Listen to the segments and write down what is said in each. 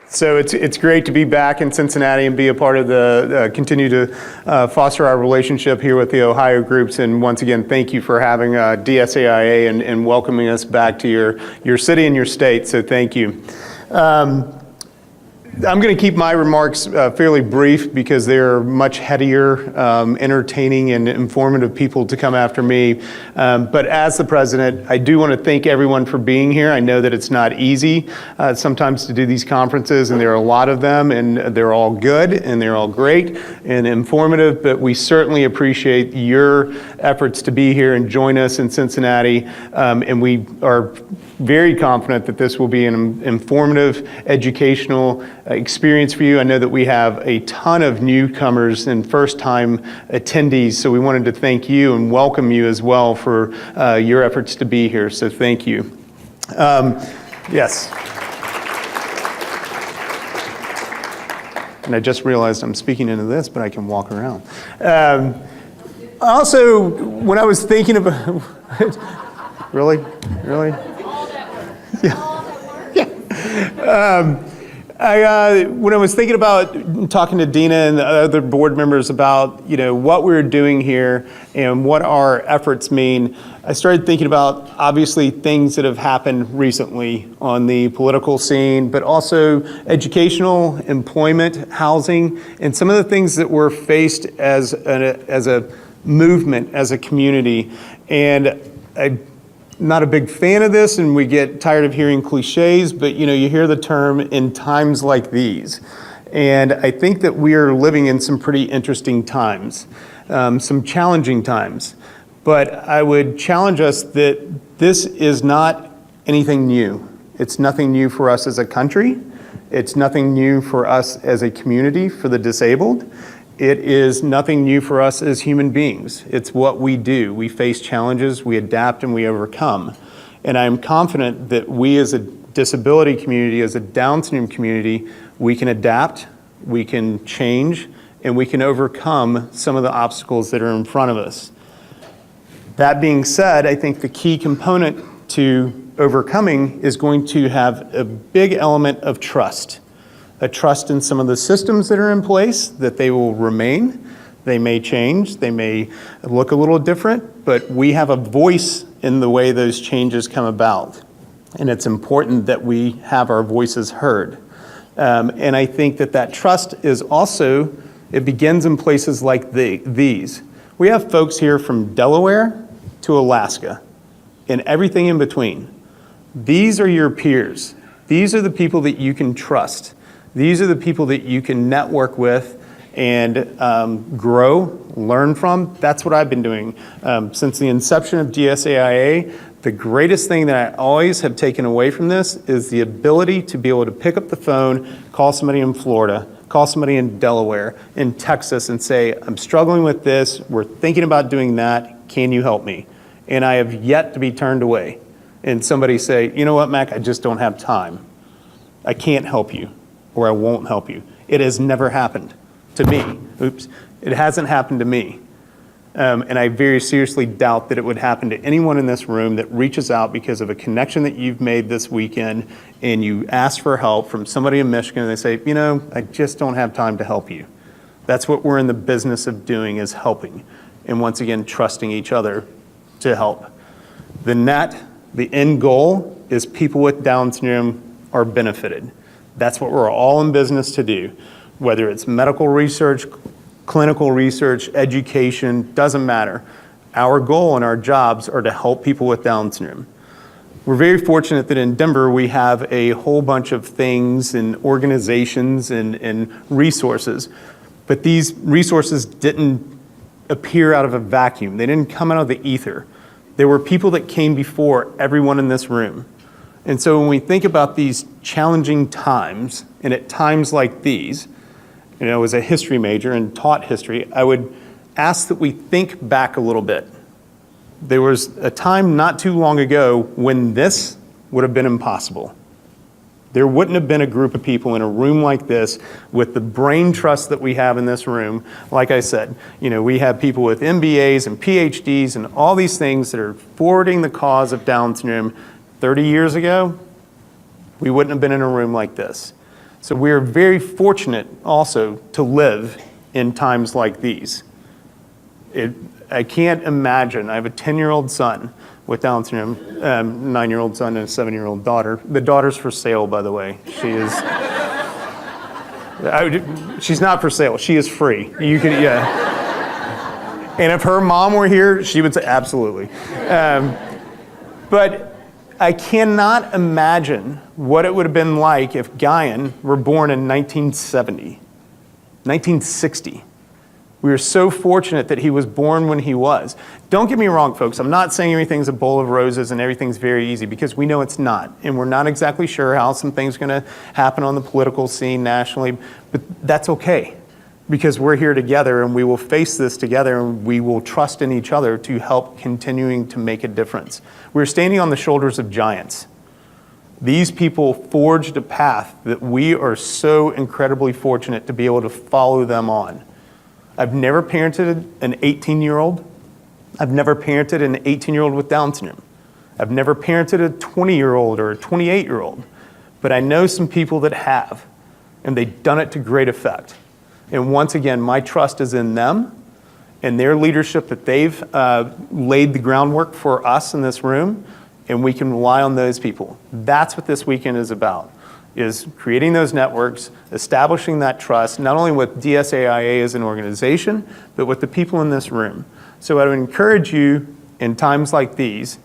So it's great to be back in Cincinnati and be a part of the, continue to foster our relationship here with the Ohio groups. And once again, thank you for having DSAIA and welcoming us back to your city and your state. So thank you. I'm going to keep my remarks fairly brief because they're much headier, entertaining, and informative people to come after me. But as the president, I do want to thank everyone for being here. I know that it's not easy sometimes to do these conferences, and there are a lot of them, and they're all good, and they're all great and informative, but we certainly appreciate your efforts to be here and join us in Cincinnati, and we are very confident that this will be an informative, educational experience for you. I know that we have a ton of newcomers and first-time attendees, so we wanted to thank you and welcome you as well for your efforts to be here, so thank you. Yes. And I just realized I'm speaking into this, but I can walk around. Also, when I was thinking about... Really? When I was thinking about talking to Dina and the other board members about, what we're doing here and what our efforts mean, I started thinking about obviously things that have happened recently on the political scene, but also educational, employment, housing, and some of the things that we're faced as a movement, as a community. And I'm not a big fan of this, and we get tired of hearing cliches, but you hear the term in times like these. And I think that we are living in some pretty interesting times, some challenging times. But I would challenge us that this is not anything new. It's nothing new for us as a country. It's nothing new for us as a community for the disabled. It is nothing new for us as human beings. It's what we do. We face challenges, we adapt, and we overcome. And I'm confident that we as a disability community, as a Down syndrome community, we can adapt, we can change, and we can overcome some of the obstacles that are in front of us. That being said, I think the key component to overcoming is going to have a big element of trust. A trust in some of the systems that are in place, that they will remain. They may change, they may look a little different, but we have a voice in the way those changes come about. And it's important that we have our voices heard. And I think that trust is also, it begins in places like these. We have folks here from Delaware to Alaska and everything in between. These are your peers. These are the people that you can trust. These are the people that you can network with and grow, learn from. That's what I've been doing. Since the inception of DSAIA, the greatest thing that I always have taken away from this is the ability to be able to pick up the phone, call somebody in Florida, call somebody in Delaware, in Texas, and say, I'm struggling with this, we're thinking about doing that, can you help me? And I have yet to be turned away. And somebody say, you know what, Mac, I just don't have time. I can't help you. Or I won't help you. It has never happened to me. Oops. It hasn't happened to me. And I very seriously doubt that it would happen to anyone in this room that reaches out because of a connection that you've made this weekend and you ask for help from somebody in Michigan and they say, I just don't have time to help you. That's what we're in the business of doing, is helping. And once again, trusting each other to help. The end goal is people with Down syndrome are benefited. That's what we're all in business to do, whether it's medical research, clinical research, education, doesn't matter. Our goal and our jobs are to help people with Down syndrome. We're very fortunate that in Denver we have a whole bunch of things and organizations and resources, but these resources didn't appear out of a vacuum. They didn't come out of the ether. There were people that came before everyone in this room. And so when we think about these challenging times, and at times like these, as a history major and taught history, I would ask that we think back a little bit. There was a time not too long ago when this would have been impossible. There wouldn't have been a group of people in a room like this with the brain trust that we have in this room. Like I said, we have people with MBAs and PhDs and all these things that are forwarding the cause of Down syndrome. 30 years ago, we wouldn't have been in a room like this. So we are very fortunate also to live in times like these. I can't imagine. I have a 10-year-old son with Down syndrome, 9-year-old son and a 7-year-old daughter. The daughter's for sale, by the way. She is. She's not for sale. She is free. You can, yeah. And if her mom were here, she would say absolutely. But I cannot imagine what it would have been like if Guyan were born in 1970, 1960. We are so fortunate that he was born when he was. Don't get me wrong, folks. I'm not saying everything's a bowl of roses and everything's very easy, because we know it's not. And we're not exactly sure how some things are going to happen on the political scene nationally. But that's okay, because we're here together and we will face this together, and we will trust in each other to help continuing to make a difference. We're standing on the shoulders of giants. These people forged a path that we are so incredibly fortunate to be able to follow them on. I've never parented an 18-year-old. I've never parented an 18-year-old with Down syndrome. I've never parented a 20-year-old or a 28-year-old. But I know some people that have, and they've done it to great effect. And once again, my trust is in them and their leadership, that they've laid the groundwork for us in this room, and we can rely on those people. That's what this weekend is about, is creating those networks, establishing that trust, not only with DSAIA as an organization, but with the people in this room. So I would encourage you in times like these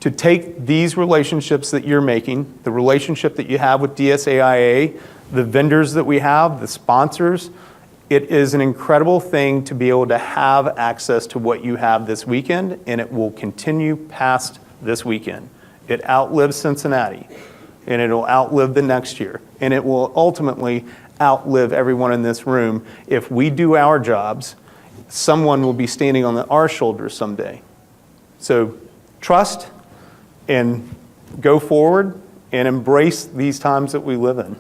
to take these relationships that you're making, the relationship that you have with DSAIA, the vendors that we have, the sponsors. It is an incredible thing to be able to have access to what you have this weekend, and it will continue past this weekend. It outlives Cincinnati, and it'll outlive the next year, and it will ultimately outlive everyone in this room. If we do our jobs, someone will be standing on our shoulders someday. So trust and go forward and embrace these times that we live in.